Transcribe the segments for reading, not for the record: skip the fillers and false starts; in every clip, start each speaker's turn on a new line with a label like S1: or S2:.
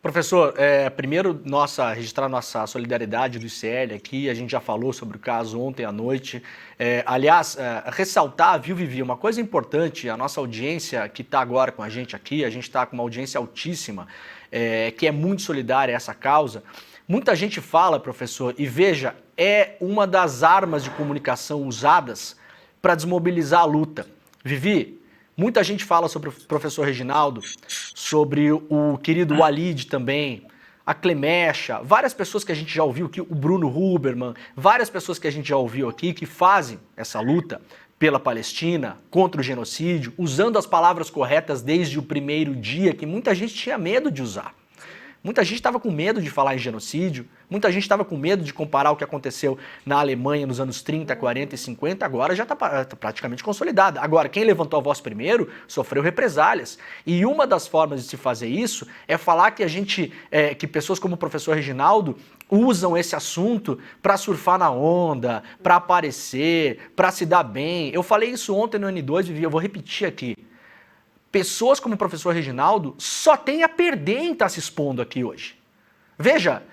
S1: Professor, primeiro registrar nossa solidariedade do ICL aqui, a gente já falou sobre o caso ontem à noite. Aliás, ressaltar, viu, Vivi, uma coisa importante, a nossa audiência que está agora com a gente aqui, a gente está com uma audiência altíssima, que é muito solidária a essa causa. Muita gente fala, professor, e veja, é uma das armas de comunicação usadas para desmobilizar a luta. Vivi, muita gente fala sobre o professor Reginaldo, sobre o querido Walid também, a Clemecha, várias pessoas que a gente já ouviu aqui, o Bruno Huberman, várias pessoas que a gente já ouviu aqui que fazem essa luta pela Palestina, contra o genocídio, usando as palavras corretas desde o primeiro dia, que muita gente tinha medo de usar. Muita gente estava com medo de falar em genocídio, muita gente estava com medo de comparar o que aconteceu na Alemanha nos anos 30, 40 e 50, agora já está praticamente consolidada. Agora, quem levantou a voz primeiro sofreu represálias. E uma das formas de se fazer isso é falar que que pessoas como o professor Reginaldo usam esse assunto para surfar na onda, para aparecer, para se dar bem. Eu falei isso ontem no N2, Vivi, eu vou repetir aqui. Pessoas como o professor Reginaldo só tem a perder em estar se expondo aqui hoje. Veja,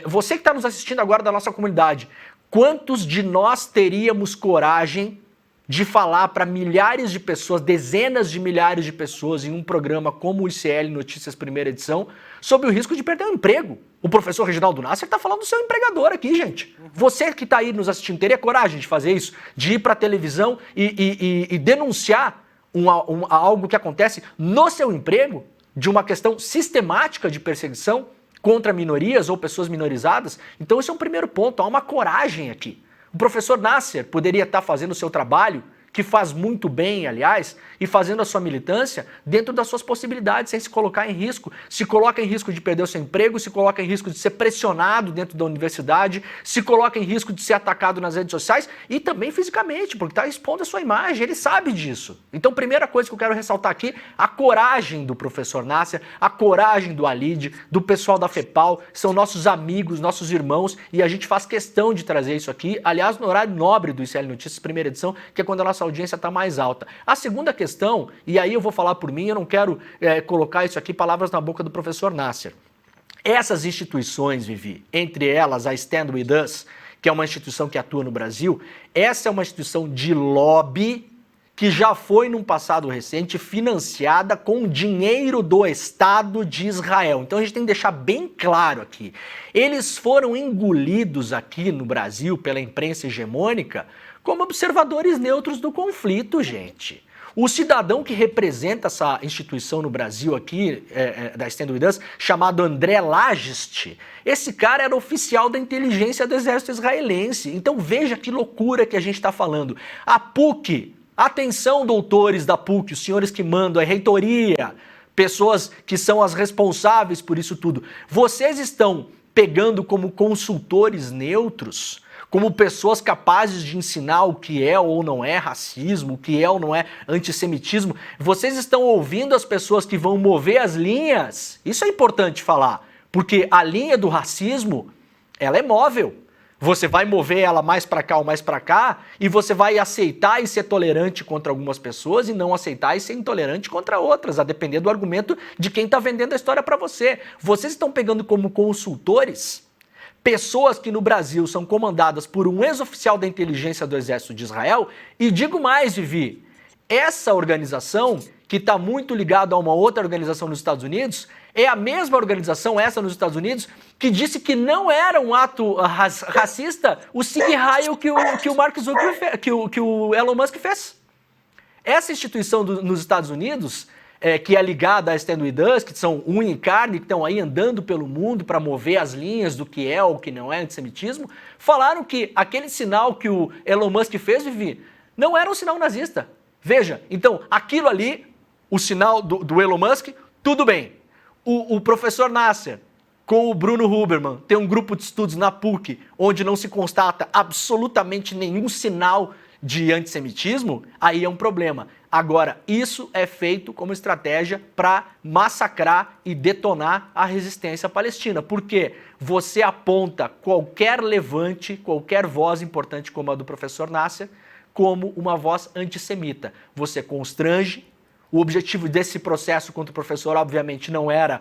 S1: você que está nos assistindo agora da nossa comunidade, quantos de nós teríamos coragem de falar para milhares de pessoas, dezenas de milhares de pessoas em um programa como o ICL Notícias Primeira Edição, sobre o risco de perder o emprego? O professor Reginaldo Nasser está falando do seu empregador aqui, gente. Você que está aí nos assistindo, teria coragem de fazer isso? De ir para a televisão e denunciar algo que acontece no seu emprego, de uma questão sistemática de perseguição contra minorias ou pessoas minorizadas? Então esse é um primeiro ponto, há uma coragem aqui. O professor Nasser poderia estar fazendo o seu trabalho, que faz muito bem, aliás, e fazendo a sua militância dentro das suas possibilidades, sem se colocar em risco. Se coloca em risco de perder o seu emprego, se coloca em risco de ser pressionado dentro da universidade, se coloca em risco de ser atacado nas redes sociais e também fisicamente, porque está expondo a sua imagem, ele sabe disso. Então, primeira coisa que eu quero ressaltar aqui, a coragem do professor Nasser, a coragem do Walid, do pessoal da FEPAL, são nossos amigos, nossos irmãos, e a gente faz questão de trazer isso aqui, aliás, no horário nobre do ICL Notícias, primeira edição, que é quando a nossa audiência está mais alta. A segunda questão, e aí eu vou falar por mim, eu não quero colocar isso aqui, palavras na boca do professor Nasser. Essas instituições, Vivi, entre elas a Stand With Us, que é uma instituição que atua no Brasil, essa é uma instituição de lobby que já foi, num passado recente, financiada com dinheiro do Estado de Israel. Então a gente tem que deixar bem claro aqui. Eles foram engolidos aqui no Brasil pela imprensa hegemônica como observadores neutros do conflito, gente. O cidadão que representa essa instituição no Brasil aqui, da Stand With Us, chamado André Lagest, esse cara era oficial da inteligência do exército israelense. Então veja que loucura que a gente está falando. A PUC, atenção doutores da PUC, os senhores que mandam, a reitoria, pessoas que são as responsáveis por isso tudo, vocês estão pegando como consultores neutros, como pessoas capazes de ensinar o que é ou não é racismo, o que é ou não é antissemitismo. Vocês estão ouvindo as pessoas que vão mover as linhas. Isso é importante falar, porque a linha do racismo, ela é móvel. Você vai mover ela mais para cá ou mais para cá, e você vai aceitar e ser tolerante contra algumas pessoas e não aceitar e ser intolerante contra outras, a depender do argumento de quem está vendendo a história para você. Vocês estão pegando como consultores pessoas que no Brasil são comandadas por um ex-oficial da inteligência do Exército de Israel, e digo mais, Vivi, essa organização, que está muito ligada a uma outra organização nos Estados Unidos, é a mesma organização, essa nos Estados Unidos, que disse que não era um ato racista o Sig Heil que o Mark Zuckerberg, que o Elon Musk fez. Essa instituição nos Estados Unidos, que é ligada à Stand With Us, que são unha e carne, que estão aí andando pelo mundo para mover as linhas do que é ou que não é antissemitismo, falaram que aquele sinal que o Elon Musk fez, Vivi, não era um sinal nazista. Veja, então, aquilo ali, o sinal do Elon Musk, tudo bem. O professor Nasser, com o Bruno Huberman, tem um grupo de estudos na PUC, onde não se constata absolutamente nenhum sinal de antissemitismo, aí é um problema. Agora, isso é feito como estratégia para massacrar e detonar a resistência palestina, porque você aponta qualquer levante, qualquer voz importante como a do professor Nasser, como uma voz antissemita. Você constrange O objetivo desse processo contra o professor, obviamente, não era,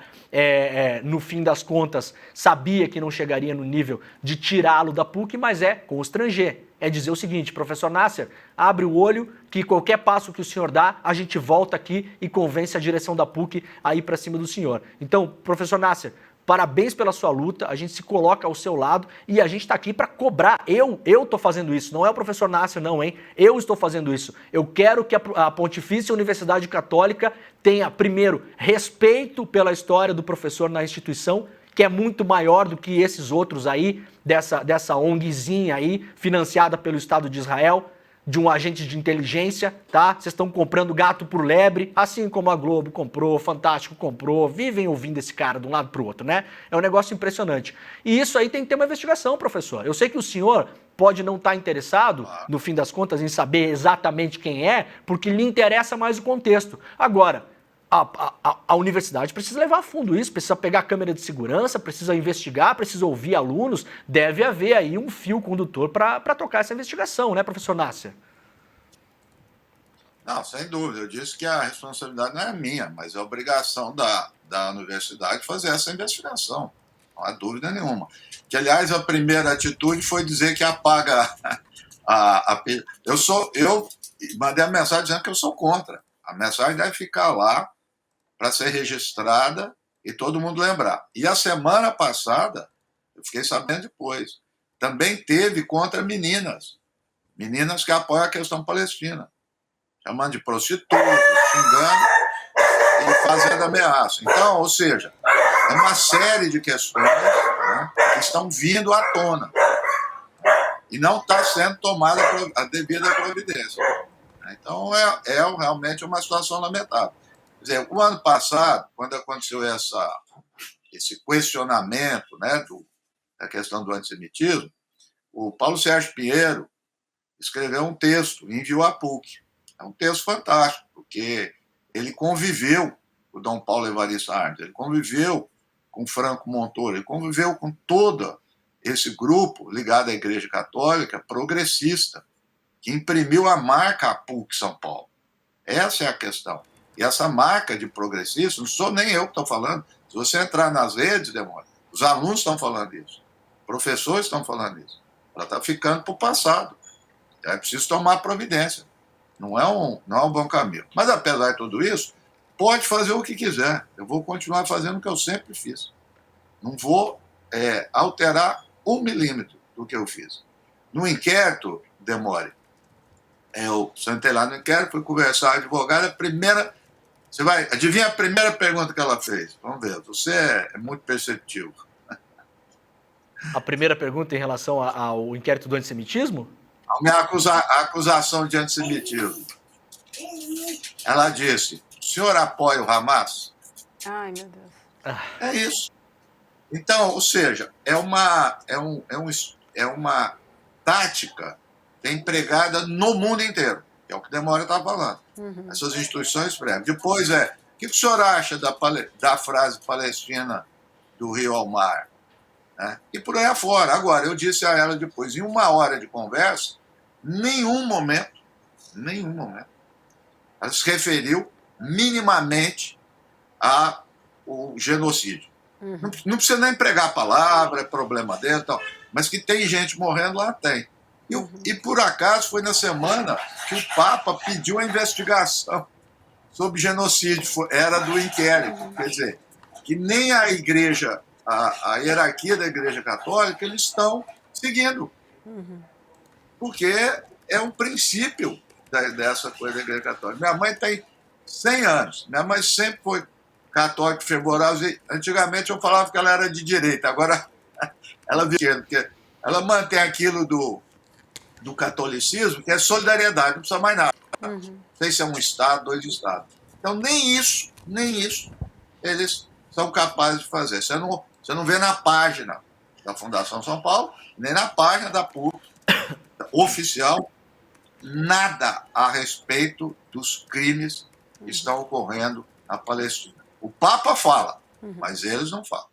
S1: no fim das contas, sabia que não chegaria no nível de tirá-lo da PUC, mas constranger. É dizer o seguinte: professor Nasser, abre o olho que qualquer passo que o senhor dá, a gente volta aqui e convence a direção da PUC a ir para cima do senhor. Então, professor Nasser, parabéns pela sua luta, a gente se coloca ao seu lado e a gente está aqui para cobrar. Eu estou fazendo isso, não é o professor Nasser não, hein? Eu estou fazendo isso. Eu quero que a Pontifícia Universidade Católica tenha, primeiro, respeito pela história do professor na instituição, que é muito maior do que esses outros aí, dessa ONGzinha aí, financiada pelo Estado de Israel, de um agente de inteligência, tá? Vocês estão comprando gato por lebre, assim como a Globo comprou, Fantástico comprou, vivem ouvindo esse cara de um lado pro outro, né? É um negócio impressionante. E isso aí tem que ter uma investigação, professor. Eu sei que o senhor pode não estar interessado, no fim das contas, em saber exatamente quem é, porque lhe interessa mais o contexto. Agora, a universidade precisa levar a fundo isso, precisa pegar a câmera de segurança, precisa investigar, precisa ouvir alunos, deve haver aí um fio condutor para tocar essa investigação, né, professor Nasser?
S2: Não, sem dúvida. Eu disse que a responsabilidade não é minha, mas é obrigação da universidade fazer essa investigação. Não há dúvida nenhuma. Que, aliás, a primeira atitude foi dizer que apaga eu mandei a mensagem dizendo que eu sou contra. A mensagem deve ficar lá para ser registrada e todo mundo lembrar. E a semana passada, eu fiquei sabendo depois, também teve contra meninas que apoiam a questão palestina, chamando de prostitutas, xingando e fazendo ameaça. Então, ou seja, é uma série de questões, né, que estão vindo à tona e não está sendo tomada a devida providência. Então, realmente uma situação lamentável. Quer dizer, o ano passado, quando aconteceu esse questionamento, né, da questão do antissemitismo, o Paulo Sérgio Pinheiro escreveu um texto e enviou à PUC. É um texto fantástico, porque ele conviveu com o Dom Paulo Evaristo Arnes, ele conviveu com Franco Montoro, ele conviveu com todo esse grupo ligado à Igreja Católica progressista, que imprimiu a marca à PUC São Paulo. Essa é a questão. E essa marca de progressista, não sou nem eu que estou falando. Se você entrar nas redes, Demônio, os alunos estão falando isso, professores estão falando isso. Ela está ficando para o passado. É preciso tomar providência. Não é um bom caminho. Mas, apesar de tudo isso, pode fazer o que quiser. Eu vou continuar fazendo o que eu sempre fiz. Não vou alterar 1 milímetro do que eu fiz. No inquérito, Demore, eu sentei lá no inquérito, fui conversar com a advogada, adivinha a primeira pergunta que ela fez? Vamos ver, você é muito perceptivo.
S1: A primeira pergunta em relação ao inquérito do antissemitismo?
S2: A minha acusação de antissemitismo. Ela disse: o senhor apoia o Hamas?
S3: Ai, meu Deus.
S2: É isso. Então, ou seja, é uma tática que é empregada no mundo inteiro, que é o que Demora está falando. Essas instituições pregam. Depois o que o senhor acha da frase palestina do rio ao mar? Né? E por aí afora. Agora, eu disse a ela depois, em 1 hora de conversa, nenhum momento, ela se referiu minimamente ao genocídio. Não precisa nem pregar a palavra, é problema dele, tal, mas que tem gente morrendo lá, tem. E por acaso foi na semana que o Papa pediu a investigação sobre genocídio, era do inquérito. Quer dizer, que nem a igreja, a hierarquia da Igreja Católica, eles estão seguindo. Porque é um princípio dessa coisa da Igreja Católica. Minha mãe tem 100 anos. Minha mãe sempre foi católica fervorosa. Antigamente eu falava que ela era de direita. Agora ela viu, porque ela mantém aquilo do catolicismo, que é solidariedade, não precisa mais nada. Não sei se é um Estado, 2 Estados. Então, nem isso eles são capazes de fazer. Você não vê na página da Fundação São Paulo, nem na página da PUC oficial, nada a respeito dos crimes que estão ocorrendo na Palestina. O Papa fala, mas eles não falam.